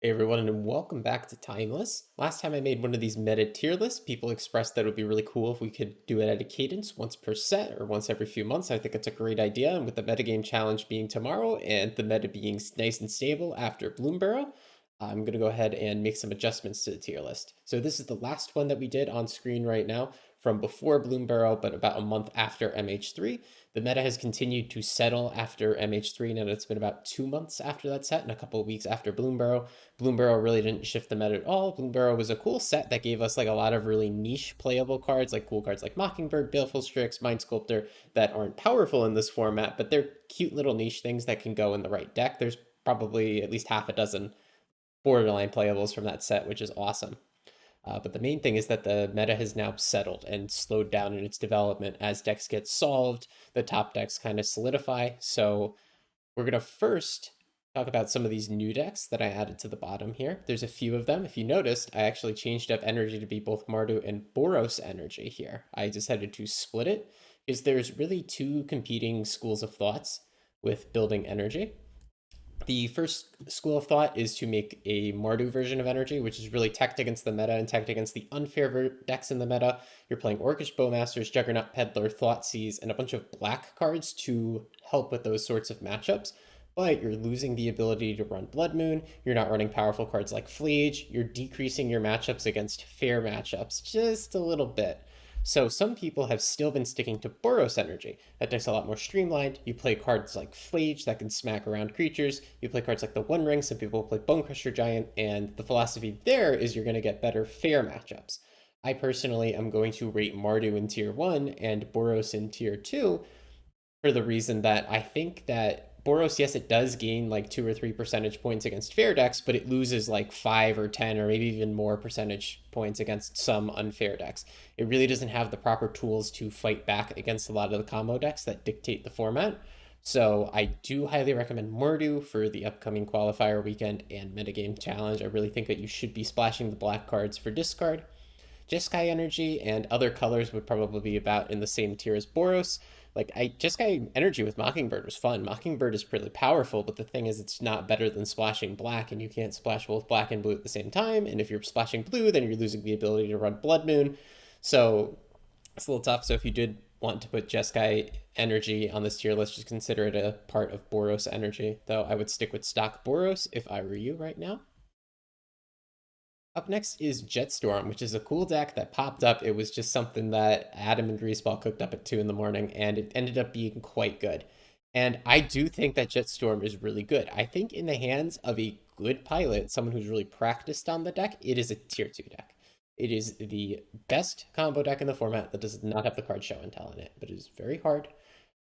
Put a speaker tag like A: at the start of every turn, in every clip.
A: Hey everyone, and welcome back to Timeless. Last time I made one of these meta tier lists, people expressed that it would be really cool if we could do it at a cadence once per set or once every few months. I think it's a great idea, and with the metagame challenge being tomorrow and the meta being nice and stable after Bloomburrow, I'm going to go ahead and make some adjustments to the tier list. So this is the last one that we did on screen right now from before Bloomburrow, but about a month after MH3. The meta has continued to settle after MH3, and it's been about 2 months after that set and a couple of weeks after Bloomburrow. Bloomburrow really didn't shift the meta at all. Bloomburrow was a cool set that gave us like a lot of really niche playable cards, like cool cards like Mockingbird, Baleful Strix, Mind Sculptor, that aren't powerful in this format, but they're cute little niche things that can go in the right deck. There's probably at least half a dozen borderline playables from that set, which is awesome. But the main thing is that the meta has now settled and slowed down in its development as decks get solved. The top decks kind of solidify. So we're going to first talk about some of these new decks that I added to the bottom here. There's a few of them. If you noticed, I actually changed up energy to be both Mardu and Boros energy here. I decided to split it because there's really two competing schools of thoughts with building energy. The first school of thought is to make a Mardu version of energy, which is really teched against the meta and teched against the unfair decks in the meta. You're playing Orcish Bowmasters, Juggernaut Peddler, Thoughtseize, and a bunch of black cards to help with those sorts of matchups. But you're losing the ability to run Blood Moon. You're not running powerful cards like Flage. You're decreasing your matchups against fair matchups just a little bit. So some people have still been sticking to Boros energy. That deck's a lot more streamlined. You play cards like Flage that can smack around creatures. You play cards like the One Ring. Some people play Bonecrusher Giant, and the philosophy there is you're going to get better fair matchups. I personally am going to rate Mardu in tier 1 and Boros in tier 2 for the reason that I think that Boros, yes, it does gain like 2 or 3 percentage points against fair decks, but it loses like 5 or 10 or maybe even more percentage points against some unfair decks. It really doesn't have the proper tools to fight back against a lot of the combo decks that dictate the format. So I do highly recommend Mordu for the upcoming qualifier weekend and metagame challenge. I really think that you should be splashing the black cards for discard. Jeskai Energy and other colors would probably be about in the same tier as Boros. Like Jeskai Energy with Mockingbird was fun. Mockingbird is pretty powerful, but the thing is it's not better than splashing black, and you can't splash both black and blue at the same time. And if you're splashing blue, then you're losing the ability to run Blood Moon. So it's a little tough. So if you did want to put Jeskai Energy on this tier list, just consider it a part of Boros Energy. Though I would stick with stock Boros if I were you right now. Up next is Jetstorm, which is a cool deck that popped up. It was just something that Adam and Greaseball cooked up at 2 in the morning, and it ended up being quite good. And I do think that Jetstorm is really good. I think in the hands of a good pilot, someone who's really practiced on the deck, it is a tier 2 deck. It is the best combo deck in the format that does not have the card show and tell in it, but it is very hard.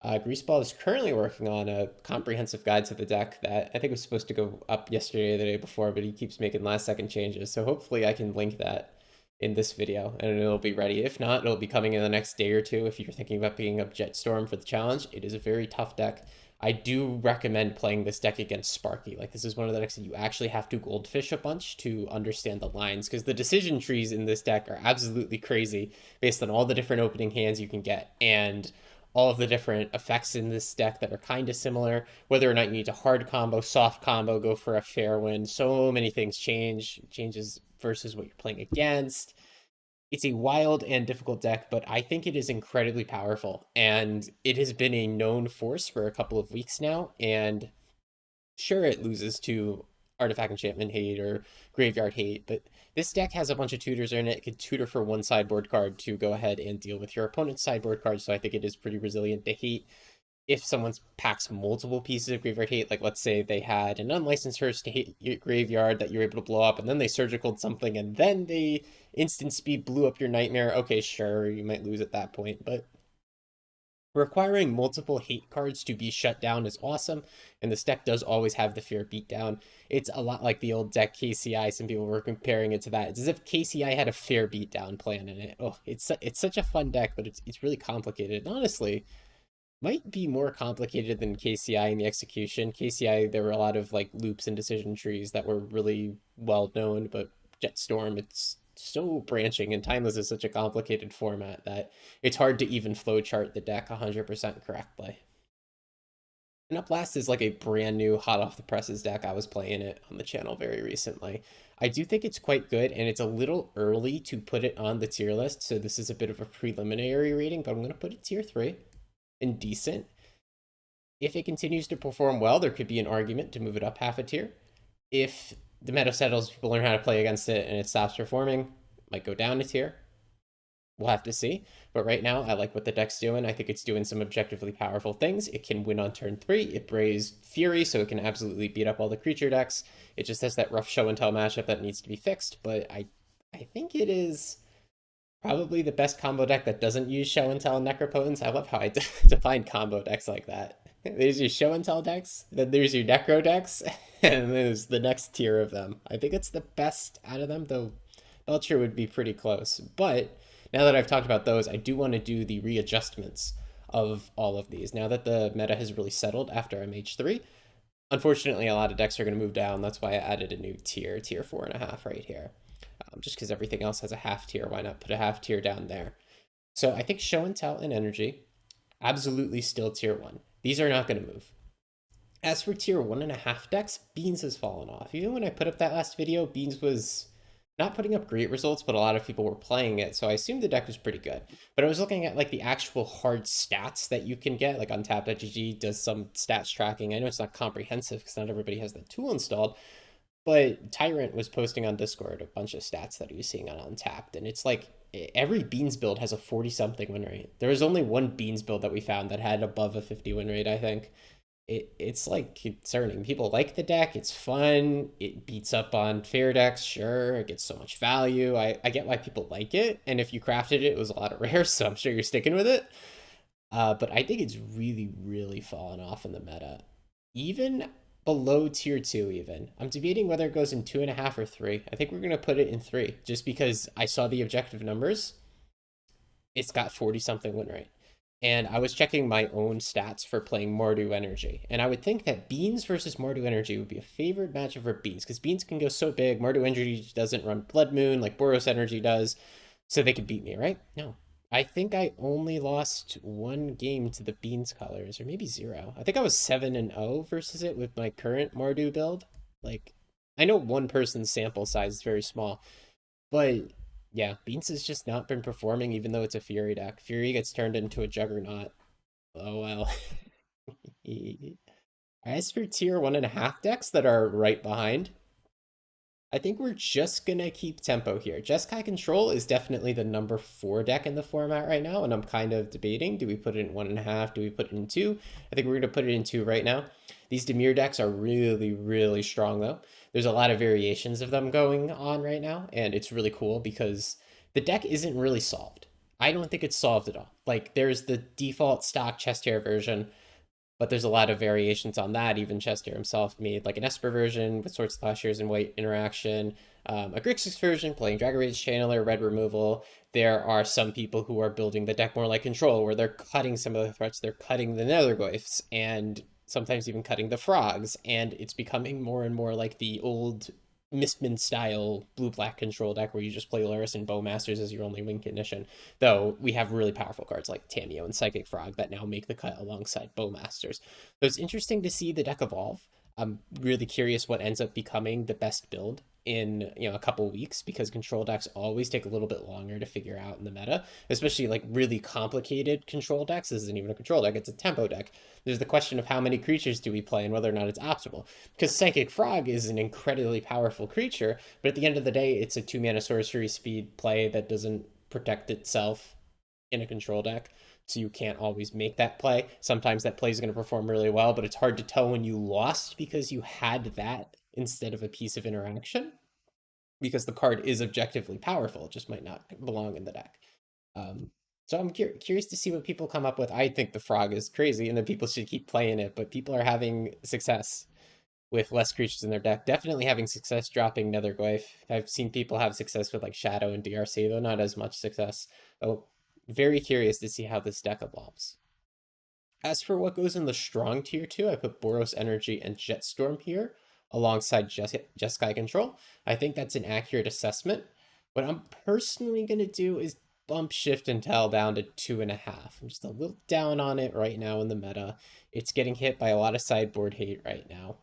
A: Greaseball is currently working on a comprehensive guide to the deck that I think was supposed to go up yesterday or the day before, but he keeps making last second changes. So hopefully I can link that in this video and it'll be ready. If not, it'll be coming in the next day or two if you're thinking about picking up Jetstorm for the challenge. It is a very tough deck. I do recommend playing this deck against Sparky. Like, this is one of the decks that you actually have to goldfish a bunch to understand the lines, because the decision trees in this deck are absolutely crazy based on all the different opening hands you can get. And all of the different effects in this deck that are kind of similar, whether or not you need to hard combo, soft combo, go for a fair win. So many things changes versus what you're playing against. It's a wild and difficult deck, but I think it is incredibly powerful. And it has been a known force for a couple of weeks now. And sure, it loses to Artifact Enchantment Hate or Graveyard Hate, but this deck has a bunch of tutors in it. It could tutor for one sideboard card to go ahead and deal with your opponent's sideboard cards, so I think it is pretty resilient to hate. If someone packs multiple pieces of Graveyard Hate, like let's say they had an unlicensed Hearse to hit your graveyard that you're able to blow up, and then they surgicaled something, and then they instant speed blew up your Nightmare, okay, sure, you might lose at that point, but requiring multiple hate cards to be shut down is awesome, and this deck does always have the fear beatdown. It's a lot like the old deck KCI. Some people were comparing it to that. It's as if KCI had a fear beatdown plan in it. Oh, it's such a fun deck, but it's really complicated. And honestly, might be more complicated than KCI in the execution. KCI, there were a lot of like loops and decision trees that were really well known, but Jetstorm, it's so branching, and Timeless is such a complicated format that it's hard to even flowchart the deck 100% correctly. And Up Last is like a brand new hot off the presses deck. I was playing it on the channel very recently. I do think it's quite good, and it's a little early to put it on the tier list, so this is a bit of a preliminary rating, but I'm going to put it tier 3 and decent. If it continues to perform well, there could be an argument to move it up half a tier. If the meta settles, people learn how to play against it, and it stops performing, it might go down a tier. We'll have to see. But right now, I like what the deck's doing. I think it's doing some objectively powerful things. It can win on turn 3. It brays Fury, so it can absolutely beat up all the creature decks. It just has that rough show and tell matchup that needs to be fixed. But I think it is probably the best combo deck that doesn't use show and tell and necropotence. I love how I define combo decks like that. There's your show and tell decks, then there's your necro decks, and there's the next tier of them. I think it's the best out of them, though Belcher would be pretty close. But now that I've talked about those, I do want to do the readjustments of all of these. Now that the meta has really settled after MH3, unfortunately, a lot of decks are going to move down. That's why I added a new tier, tier 4.5 right here. Just because everything else has a half tier, why not put a half tier down there? So I think show and tell and energy, absolutely still tier 1. These are not going to move. As for tier 1.5 decks, Beans has fallen off. Even when I put up that last video, Beans was not putting up great results, but a lot of people were playing it, so I assumed the deck was pretty good. But I was looking at like the actual hard stats that you can get, like Untapped.gg does some stats tracking. I know it's not comprehensive because not everybody has that tool installed, but Tyrant was posting on Discord a bunch of stats that he was seeing on Untapped, and it's like every Beans build has a 40-something win rate. There was only one Beans build that we found that had above a 50 win rate, I think. It's like concerning. People like the deck. It's fun. It beats up on fair decks. Sure, it gets so much value. I get why people like it. And if you crafted it, it was a lot of rares, so I'm sure you're sticking with it. But I think it's really, really fallen off in the meta. Even below tier 2, even. I'm debating whether it goes in 2.5 or 3. I think we're going to put it in 3, just because I saw the objective numbers. It's got 40-something win rate. And I was checking my own stats for playing Mardu Energy. And I would think that Beans versus Mardu Energy would be a favored matchup for Beans, because Beans can go so big. Mardu Energy doesn't run Blood Moon like Boros Energy does, so they could beat me, right? No. I think I only lost one game to the Beans colors, or maybe 0. I think I was 7-0 versus it with my current Mardu build. Like, I know one person's sample size is very small, but yeah, Beans has just not been performing, even though it's a Fury deck. Fury gets turned into a Juggernaut. Oh well. As for tier 1.5 decks that are right behind, I think we're just gonna keep tempo here. Jeskai Control is definitely the number 4 deck in the format right now, and I'm kind of debating, do we put it in 1.5, do we put it in 2? I think we're gonna put it in 2 right now. These Dimir decks are really, really strong though. There's a lot of variations of them going on right now, and it's really cool because the deck isn't really solved. I don't think it's solved at all. Like, there's the default stock chest hair version, but there's a lot of variations on that. Even Chester himself made like an Esper version with Swords, Plowshares, and White interaction, a Grixis version playing Dragon Rage Channeler, red removal. There are some people who are building the deck more like Control, where they're cutting some of the threats, they're cutting the Netherglyphs, and sometimes even cutting the frogs, and it's becoming more and more like the old Mistman style blue-black Control deck where you just play Laris and Bowmasters as your only win condition. Though we have really powerful cards like Tameo and Psychic Frog that now make the cut alongside Bowmasters. So it's interesting to see the deck evolve. I'm really curious what ends up becoming the best build in a couple weeks, because control decks always take a little bit longer to figure out in the meta, especially like really complicated control decks. This isn't even a control deck, it's a tempo deck. There's the question of how many creatures do we play and whether or not it's optimal, because Psychic Frog is an incredibly powerful creature, but at the end of the day it's a 2-mana sorcery speed play that doesn't protect itself in a control deck, so you can't always make that play. Sometimes that play is going to perform really well, but it's hard to tell when you lost because you had that instead of a piece of interaction, because the card is objectively powerful. It just might not belong in the deck. So I'm curious to see what people come up with. I think the frog is crazy and that people should keep playing it, but people are having success with less creatures in their deck. Definitely having success dropping Netherglyph. I've seen people have success with like Shadow and DRC, though not as much success. Oh, very curious to see how this deck evolves. As for what goes in the strong tier 2, I put Boros Energy and Jetstorm here alongside Jeskai Control. I think that's an accurate assessment. What I'm personally going to do is bump Shift and Tell down to 2.5. I'm just a little down on it right now in the meta. It's getting hit by a lot of sideboard hate right now.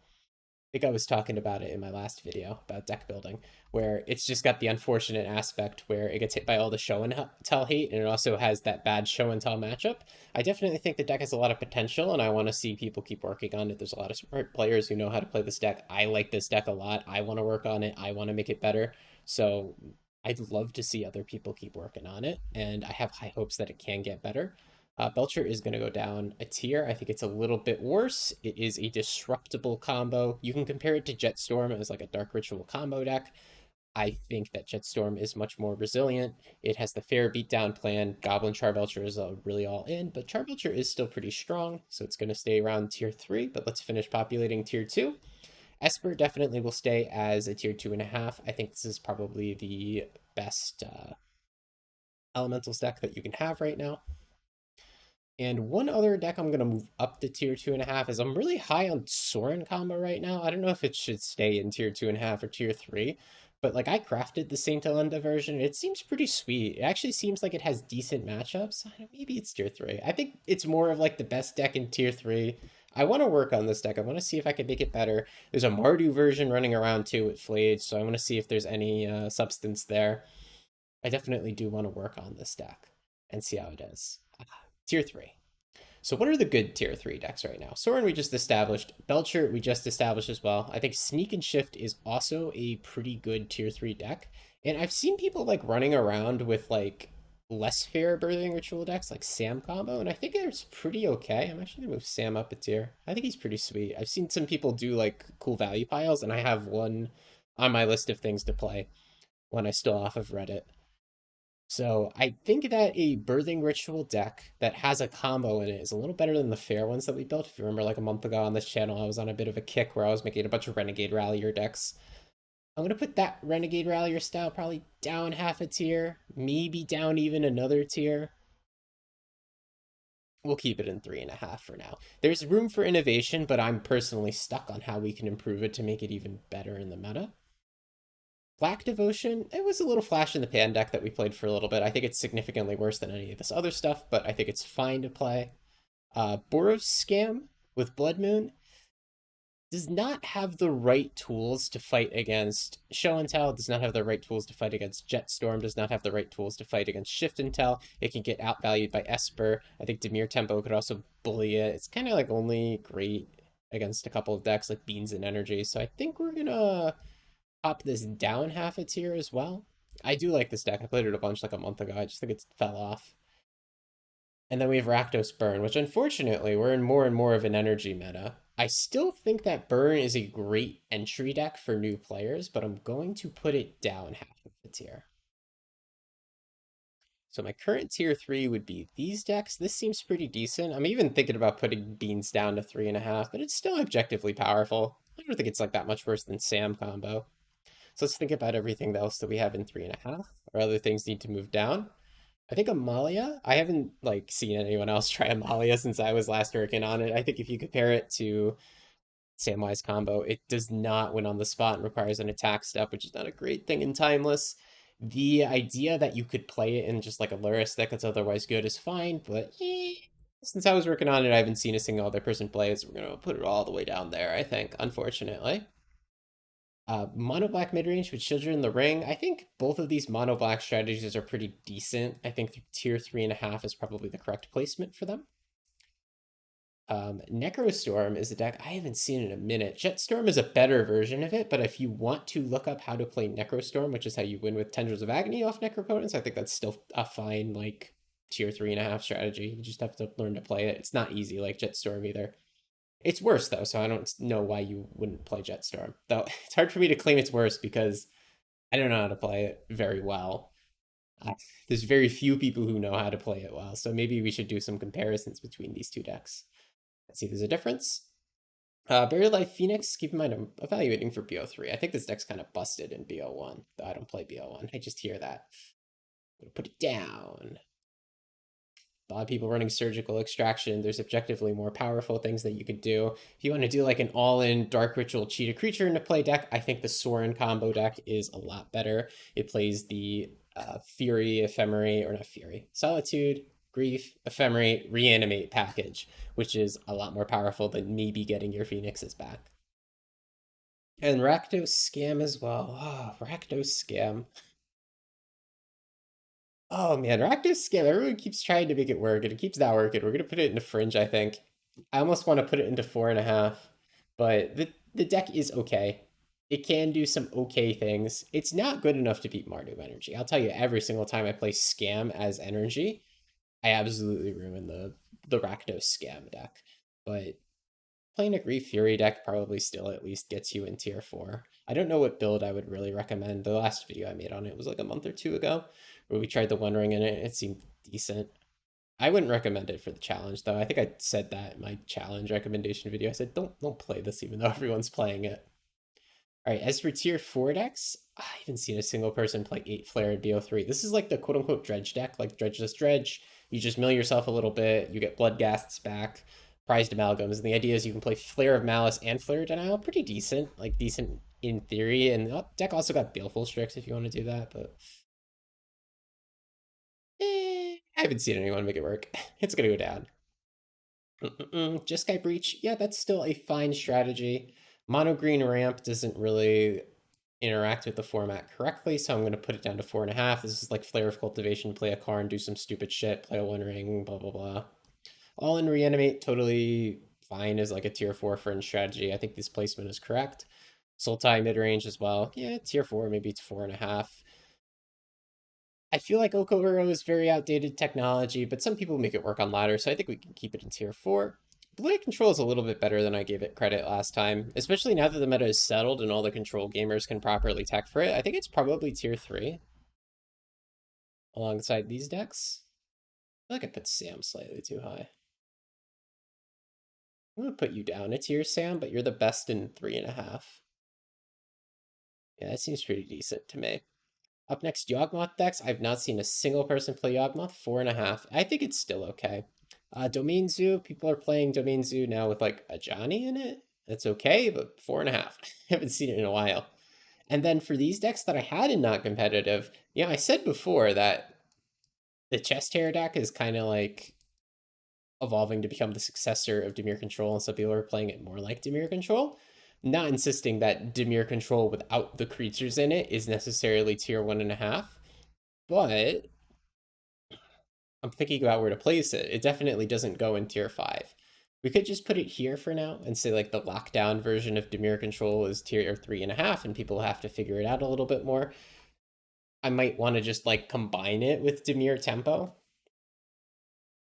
A: I think I was talking about it in my last video about deck building, where it's just got the unfortunate aspect where it gets hit by all the show and tell hate, and it also has that bad show and tell matchup. I definitely think the deck has a lot of potential, and I want to see people keep working on it. There's a lot of smart players who know how to play this deck. I like this deck a lot. I want to work on it. I want to make it better. So I'd love to see other people keep working on it, and I have high hopes that it can get better. Belcher is going to go down a tier. I think it's a little bit worse. It is a disruptible combo. You can compare it to Jetstorm as like a Dark Ritual combo deck. I think that Jetstorm is much more resilient. It has the fair beatdown plan. Goblin Charbelcher is really all in, but Charbelcher is still pretty strong, so it's going to stay around tier 3, but let's finish populating tier 2. Esper definitely will stay as a tier 2.5. I think this is probably the best elementals deck that you can have right now. And one other deck I'm going to move up to tier 2.5 is I'm really high on Sorin combo right now. I don't know if it should stay in tier 2.5 or tier 3, but like I crafted the Saint Elenda version. It seems pretty sweet. It actually seems like it has decent matchups. Maybe it's tier 3. I think it's more of like the best deck in tier 3. I want to work on this deck. I want to see if I can make it better. There's a Mardu version running around too with Flayed, so I want to see if there's any substance there. I definitely do want to work on this deck and see how it is. Tier 3. So what are the good tier 3 decks right now? Sorin we just established. Belcher we just established as well. I think Sneak and Shift is also a pretty good tier 3 deck. And I've seen people like running around with like less fair Birthing Ritual decks like Sam combo, and I think it's pretty okay. I'm actually gonna move Sam up a tier. I think he's pretty sweet. I've seen some people do like cool value piles, and I have one on my list of things to play when I stole off of Reddit. So I think that a Birthing Ritual deck that has a combo in it is a little better than the fair ones that we built. If you remember, like a month ago on this channel, I was on a bit of a kick where I was making a bunch of Renegade Rallier decks. I'm going to put that Renegade Rallier style probably down half a tier, maybe down even another tier. We'll keep it in 3.5 for now. There's room for innovation, but I'm personally stuck on how we can improve it to make it even better in the meta. Black Devotion, it was a little flash in the pan deck that we played for a little bit. I think it's significantly worse than any of this other stuff, but I think it's fine to play. Boros Scam with Blood Moon does not have the right tools to fight against Show and Tell, does not have the right tools to fight against Jetstorm, does not have the right tools to fight against Shift and Tell. It can get outvalued by Esper. I think Dimir Tempo could also bully it. It's kind of like only great against a couple of decks like Beans and Energy, so I think we're gonna pop this down half a tier as well. I do like this deck. I played it a bunch like a month ago. I just think it fell off. And then we have Rakdos Burn, which unfortunately we're in more and more of an energy meta. I still think that Burn is a great entry deck for new players, but I'm going to put it down half of the tier. So my current tier 3 would be these decks. This seems pretty decent. I'm even thinking about putting Beans down to 3.5, but it's still objectively powerful. I don't think it's like that much worse than Sam combo. So let's think about everything else that we have in 3.5. Or other things need to move down. I think Amalia, I haven't like seen anyone else try Amalia since I was last working on it. I think if you compare it to Samwise combo, it does not win on the spot and requires an attack step, which is not a great thing in Timeless. The idea that you could play it in just like a Luris deck that's otherwise good is fine, but since I was working on it, I haven't seen a single other person play it, so we're going to put it all the way down there, I think, unfortunately. Mono black mid range with Children in the Ring. I think both of these mono black strategies are pretty decent. I think tier 3.5 is probably the correct placement for them. Necrostorm is a deck I haven't seen in a minute. Jetstorm is a better version of it, but if you want to look up how to play Necrostorm, which is how you win with Tendrils of Agony off Necropotence, I think that's still a fine like tier 3.5 strategy. You just have to learn to play it. It's not easy like Jetstorm either. It's worse though, so I don't know why you wouldn't play Jetstorm. Though it's hard for me to claim it's worse because I don't know how to play it very well. There's very few people who know how to play it well, so maybe we should do some comparisons between these two decks. Let's see if there's a difference. Buried Life Phoenix, keep in mind I'm evaluating for BO3. I think this deck's kind of busted in BO1, though I don't play BO1. I just hear that. I'm gonna put it down. A lot of people running Surgical Extraction. There's objectively more powerful things that you could do. If you want to do like an all-in Dark Ritual cheat a creature into play deck, I think the Sorin combo deck is a lot better. It plays the Fury, Ephemerate, or not Fury, Solitude, Grief, Ephemerate, Reanimate package, which is a lot more powerful than maybe getting your Phoenixes back. And Rakdos Scam as well. Oh, Rakdos Scam. Oh man, Rakdos Scam. Everyone keeps trying to make it work, and it keeps not working. We're gonna put it into Fringe, I think. I almost want to put it into 4.5, but the deck is okay. It can do some okay things. It's not good enough to beat Mardu Energy. I'll tell you, every single time I play Scam as Energy, I absolutely ruin the Rakdos Scam deck. But playing a Grief Fury deck probably still at least gets you in tier 4. I don't know what build I would really recommend. The last video I made on it was like a month or two ago, where we tried the One Ring in it. It seemed decent. I wouldn't recommend it for the challenge though. I think I said that in my challenge recommendation video. I said don't play this even though everyone's playing it. All right, as for tier 4 decks, I haven't seen a single person play 8 Flare and BO3. This is like the quote unquote dredge deck, like Dredgeless Dredge. You just mill yourself a little bit, you get Blood Ghasts back, prized amalgams, and the idea is you can play Flare of Malice and Flare of Denial. Pretty decent, like decent in theory. And the deck also got Baleful Strix if you want to do that, but I haven't seen anyone make it work. It's gonna go down. Jeskai Breach, yeah, that's still a fine strategy. Mono green ramp doesn't really interact with the format correctly, so I'm going to put it down to 4.5. This is like Flare of Cultivation, play a Karn, do some stupid shit, play a One Ring, blah, blah, blah. All in Reanimate, totally fine as like a tier 4 Fringe strategy. I think this placement is correct. Sultai mid-range as well. Yeah, tier 4, maybe it's 4.5. I feel like Okoro is very outdated technology, but some people make it work on ladder, so I think we can keep it in tier 4. Blade control is a little bit better than I gave it credit last time, especially now that the meta is settled and all the control gamers can properly tech for it. I think it's probably tier 3 alongside these decks. I feel like I put Sam slightly too high. I'm going to put you down a tier, Sam, but you're the best in 3.5. Yeah, that seems pretty decent to me. Up next, Yawgmoth decks. I've not seen a single person play Yawgmoth. 4.5. I think it's still okay. Domain Zoo. People are playing Domain Zoo now with like a Johnny in it. That's okay, but 4.5. I haven't seen it in a while. And then for these decks that I had in not competitive, yeah, I said before that the Chest Hair deck is kind of like evolving to become the successor of Dimir Control, and some people are playing it more like Dimir Control. Not insisting that Dimir Control without the creatures in it is necessarily tier 1.5, but I'm thinking about where to place it. It definitely doesn't go in tier 5. We could just put it here for now and say like the lockdown version of Dimir Control is tier 3.5, and people have to figure it out a little bit more. I might want to just like combine it with Dimir Tempo,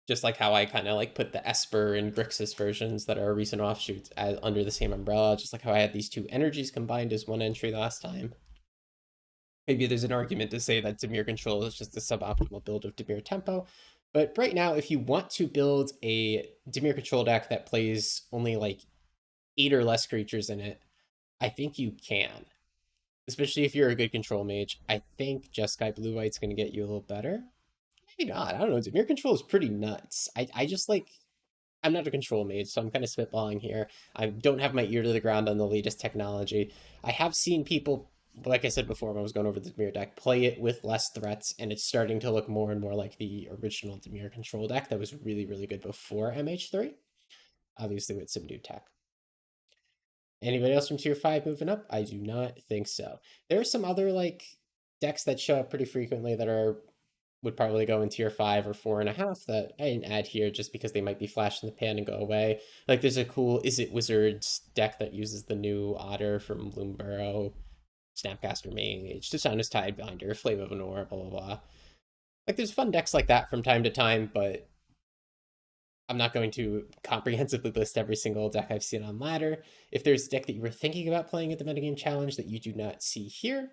A: just like how I kind of like put the Esper and Grixis versions that are recent offshoots under the same umbrella, just like how I had these two energies combined as one entry last time. Maybe there's an argument to say that Dimir Control is just a suboptimal build of Dimir Tempo. But right now, if you want to build a Dimir Control deck that plays only like 8 or less creatures in it, I think you can. Especially if you're a good control mage. I think Jeskai Blue White's going to get you a little better. Maybe not. I don't know. Dimir Control is pretty nuts. I just like I'm not a control mage, so I'm kind of spitballing here. I don't have my ear to the ground on the latest technology. I have seen people, like I said before when I was going over the Dimir deck, play it with less threats, and it's starting to look more and more like the original Dimir control deck that was really, really good before MH3. Obviously with some new tech. Anybody else from tier 5 moving up? I do not think so. There are some other like decks that show up pretty frequently that are would probably go in tier 5 or 4.5 that I didn't add here just because they might be flash in the pan and go away. Like there's a cool Is It Wizards deck that uses the new Otter from Bloomburrow, Snapcaster Mage, Dishonest Tidebinder, Flame of Anor, blah, blah, blah. Like there's fun decks like that from time to time, but I'm not going to comprehensively list every single deck I've seen on ladder. If there's a deck that you were thinking about playing at the metagame challenge that you do not see here,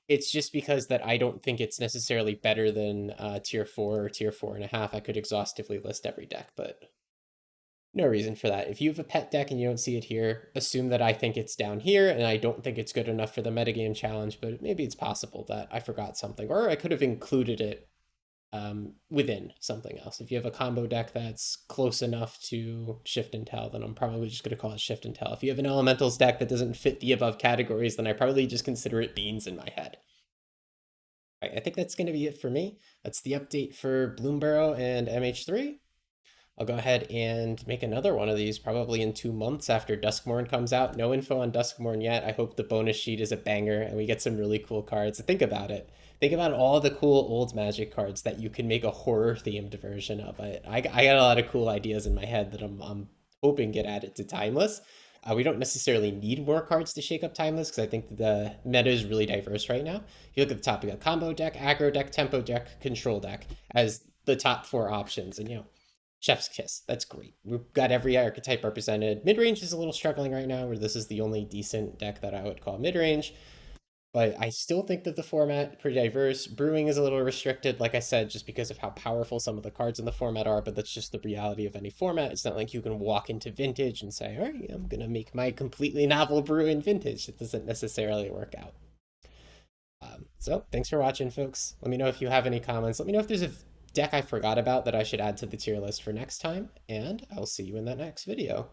A: it's just because that I don't think it's necessarily better than tier 4 or tier 4.5. I could exhaustively list every deck, but no reason for that. If you have a pet deck and you don't see it here, assume that I think it's down here and I don't think it's good enough for the metagame challenge, but maybe it's possible that I forgot something, or I could have included it within something else. If you have a combo deck that's close enough to Shift and Tell, then I'm probably just going to call it Shift and Tell. If you have an Elementals deck that doesn't fit the above categories, then I probably just consider it beans in my head. Right, I think that's going to be it for me. That's the update for Bloomburrow and MH3. I'll go ahead and make another one of these probably in 2 months after Duskmorn comes out. No info on Duskmorn yet. I hope the bonus sheet is a banger and we get some really cool cards. Think about it. Think about all the cool old Magic cards that you can make a horror themed version of. I got a lot of cool ideas in my head that I'm hoping get added to Timeless. We don't necessarily need more cards to shake up Timeless because I think the meta is really diverse right now. If you look at the top, we got combo deck, aggro deck, tempo deck, control deck as the top four options. And Chef's Kiss. That's great. We've got every archetype represented. Mid-range is a little struggling right now, where this is the only decent deck that I would call mid-range. But I still think that the format pretty diverse. Brewing is a little restricted, like I said, just because of how powerful some of the cards in the format are, but that's just the reality of any format. It's not like you can walk into Vintage and say, all right, I'm going to make my completely novel brew in Vintage. It doesn't necessarily work out. So thanks for watching, folks. Let me know if you have any comments. Let me know if there's a deck I forgot about that I should add to the tier list for next time, and I'll see you in that next video.